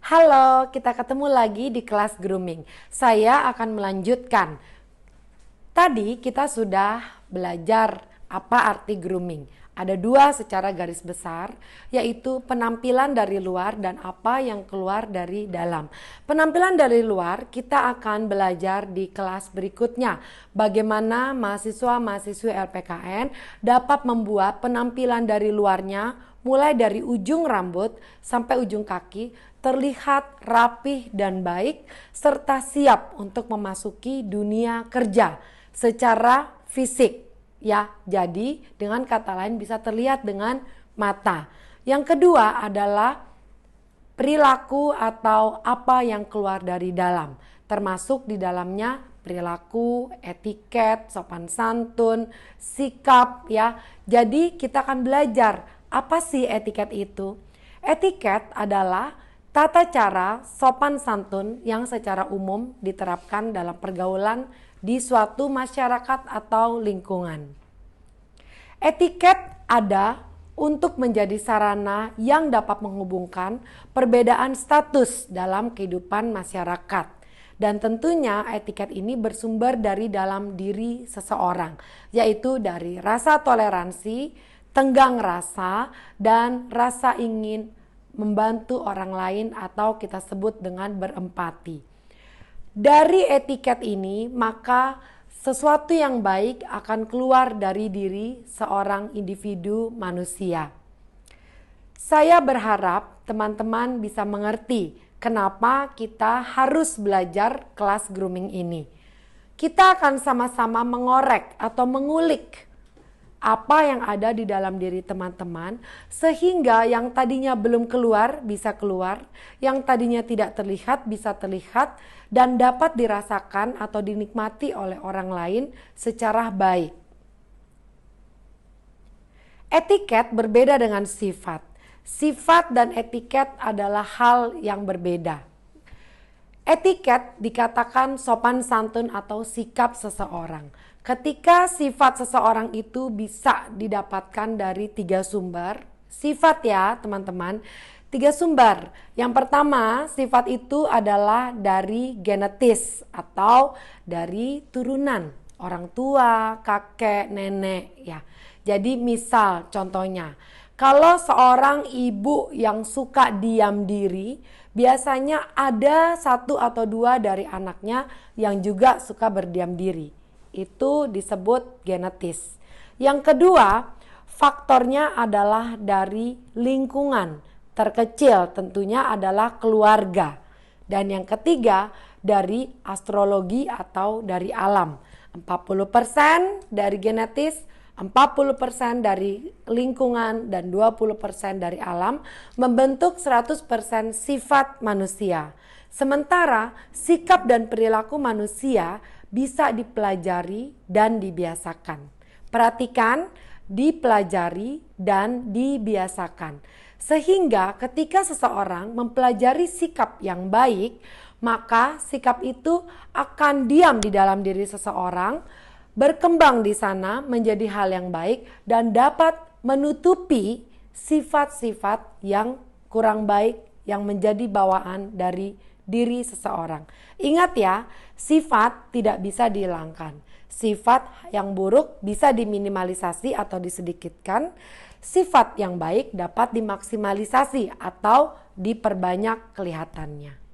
Halo, kita ketemu lagi di kelas grooming. Saya akan melanjutkan. Tadi kita sudah belajar apa arti grooming. Ada dua secara garis besar, yaitu penampilan dari luar dan apa yang keluar dari dalam. Penampilan dari luar kita akan belajar di kelas berikutnya. Bagaimana mahasiswa-mahasiswi LPKN dapat membuat penampilan dari luarnya mulai dari ujung rambut sampai ujung kaki terlihat rapih dan baik serta siap untuk memasuki dunia kerja secara fisik. Ya, jadi dengan kata lain bisa terlihat dengan mata. Yang kedua adalah perilaku atau apa yang keluar dari dalam, termasuk di dalamnya perilaku, etiket, sopan santun, sikap ya. Jadi kita akan belajar apa sih etiket itu? Etiket adalah tata cara sopan santun yang secara umum diterapkan dalam pergaulan di suatu masyarakat atau lingkungan. Etiket ada untuk menjadi sarana yang dapat menghubungkan perbedaan status dalam kehidupan masyarakat. Dan tentunya etiket ini bersumber dari dalam diri seseorang, yaitu dari rasa toleransi, tenggang rasa, dan rasa ingin membantu orang lain atau kita sebut dengan berempati. Dari etiket ini, maka sesuatu yang baik akan keluar dari diri seorang individu manusia. Saya berharap teman-teman bisa mengerti kenapa kita harus belajar kelas grooming ini. Kita akan sama-sama mengorek atau mengulik apa yang ada di dalam diri teman-teman sehingga yang tadinya belum keluar bisa keluar, yang tadinya tidak terlihat bisa terlihat dan dapat dirasakan atau dinikmati oleh orang lain secara baik. Etiket berbeda dengan sifat. Sifat dan etiket adalah hal yang berbeda. Etiket dikatakan sopan santun atau sikap seseorang. Ketika sifat seseorang itu bisa didapatkan dari 3 sumber. Sifat ya teman-teman, 3 sumber. Yang pertama, sifat itu adalah dari genetis atau dari turunan. Orang tua, kakek, nenek ya. Jadi misal contohnya, kalau seorang ibu yang suka diam diri, biasanya ada 1 atau 2 dari anaknya yang juga suka berdiam diri. Itu disebut genetis. Yang kedua, faktornya adalah dari lingkungan. Terkecil tentunya adalah keluarga. Dan yang ketiga, dari astrologi atau dari alam. 40% dari genetis, 40% dari lingkungan, dan 20% dari alam membentuk 100% sifat manusia. Sementara sikap dan perilaku manusia bisa dipelajari dan dibiasakan. Perhatikan, dipelajari dan dibiasakan. Sehingga ketika seseorang mempelajari sikap yang baik, maka sikap itu akan diam di dalam diri seseorang, berkembang di sana menjadi hal yang baik dan dapat menutupi sifat-sifat yang kurang baik yang menjadi bawaan dari diri seseorang. Ingat ya, sifat tidak bisa dihilangkan. Sifat yang buruk bisa diminimalisasi atau disedikitkan. Sifat yang baik dapat dimaksimalisasi atau diperbanyak kelihatannya.